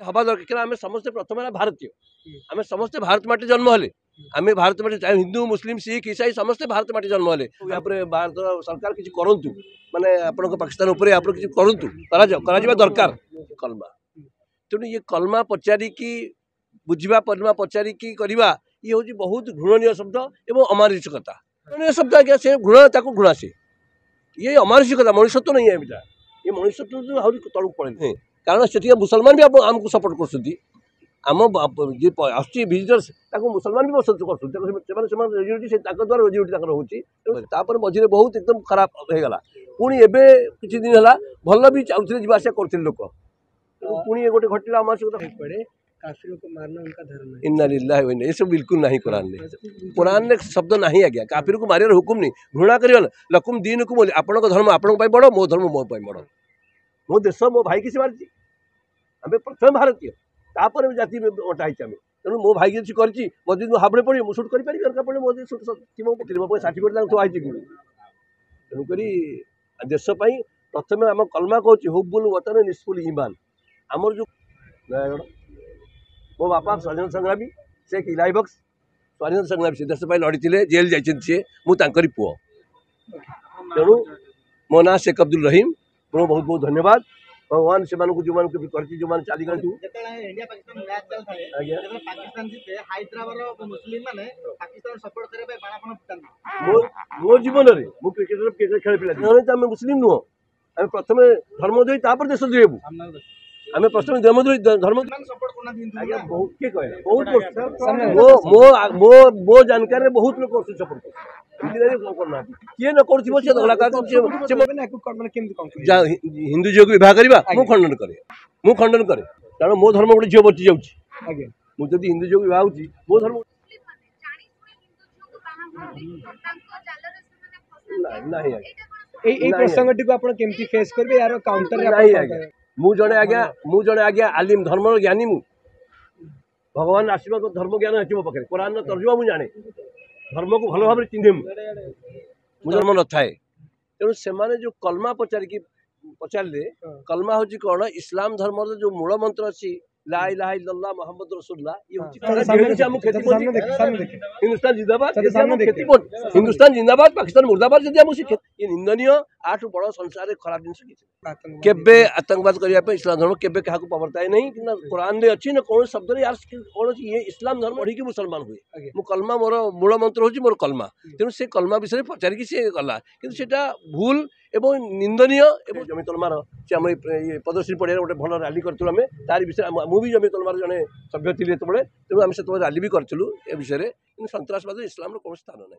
हवा दरकार आम समस्ते प्रथम भारतीय आम समस्ते भारत माटी जन्म हेले आम भारत माटी चाहे हिंदू मुस्लिम सिख ईसाई समस्ते भारत माटी जन्म हेले भारत सरकार किसी करूँ माने आपण पाकिस्तान उपर आप किसी करूँ दरकार कलमा तेणु ये कलमा पचारिकी बुझा पलमा पचारिकी करवा ये हूँ बहुत घृणनीय शब्द एवं अमानुषिकता घृणनीय शब्द आज्ञा से घृणा से ये अमानुषिकता मनुष्यत्व नहीं है एटा ये मनुष्यत्व आहरी तलक पड़े कारण से मुसलमान भी आमको सपोर्ट कर आसुची विजिटर्स मुसलमान भी पसंद कर रोजी द्वारा रोजी रोचे मझे बहुत एकदम खराब होगा पुणी एवं किसी दिन है भल भी चाहते जावास करते लोक पुणी गोटे घटना अमानुषिकता पड़े काफिरों को मारना उनका धर्म है। इन्ना लिल्लाहि व इन्ना ये सब बिल्कुल नहीं कुरान ने शब्द नहीं आज्ञा काफिर को मारियार हुकुम नहीं घृणा कर लकुम दीन को आपण धर्म आपण बड़ मो धर्म मो बड़ मो देश मो भाई किसी मारी आम प्रथम भारतीय तापर जाति अटाई आम तेणु मो भाई किसी कर मोदी हाबड़े पड़े मुझे सुट कर दरकार पड़े मोदी सुट सार्टिफिकेट थोड़ी तेणुक देशपाई प्रथम आम कलमा कहूँ हुब्बुल वतन निस्फुल ईमान आमर जो नयागढ़ मो बापा स्वाधीन संग्रामी से इलाही बक्स स्वाधीन संग्रामी से देश लड़ी जेल जाइए मुझे पुओ तेणु मो ना शेख अब्दुल रहीम मो बहुत बहुत धन्यवाद भगवान से जो मैंने चली गए मो जीवन में मु क्रिकेट खेल पिला मुस्लिम नुह आम प्रथम धर्म दे देश देबू आम प्रथम धर्म आज्ञा बहुत किए कहे मो जानकारी बहुत लोग सपोर्ट किए न कर हिंदू झील को विवाह करवा मु खंडन करे कारण मो धर्म गोटे झील बची जाऊँगी मुझे हिंदू झील को विवाह होती मो धर्म प्रसंग फेस करेंगे यार काउंटर मु जड़े आज्ञा आलिम धर्म ज्ञानी मु भगवान आशीर्वाद धर्म ज्ञान है मो पाखे कुरान तर्जुमा मुझे जाने धर्म को भल भाव चिन्हे मु धर्म न थाए तेणु से जो कलमा पचारे कलमा हूँ कौन इस्लाम धर्म जो मूल मंत्र अच्छी ला इलाहा इल्लल्लाह मुहम्मद रसूलुल्लाह हिंदुस्तान जिंदाबाद हिंदुस्तान जिंदाबाद पाकिस्तान मुर्दाबाद जब ये निंदनीय आठ बड़ संसार खराब जिन केबे आतंकवाद करने इस्लाम धर्म केबे क्या प्रवर्ताए नहीं कि कुरान में अच्छी ना कौन शब्द यार कौन ये इस्लाम धर्म पढ़ी मुसलमान हुए मो कलमा मोर मूल मंत्र हूँ मोर कलमा तेणु से कलमा विषय पचारिकी सी गला कि भूल एवं निंदनीय एवं जमी तलमार से आम ये प्रदर्शनी पड़िया गोटे भल रैली करूँ आम तार विषय मुझे जमी तलमार जड़े सभ्य थी तेज तेणु आम से रैली भी करूँ ए विषय में सन्तासवाद इस्लाम कौन स्थान ना।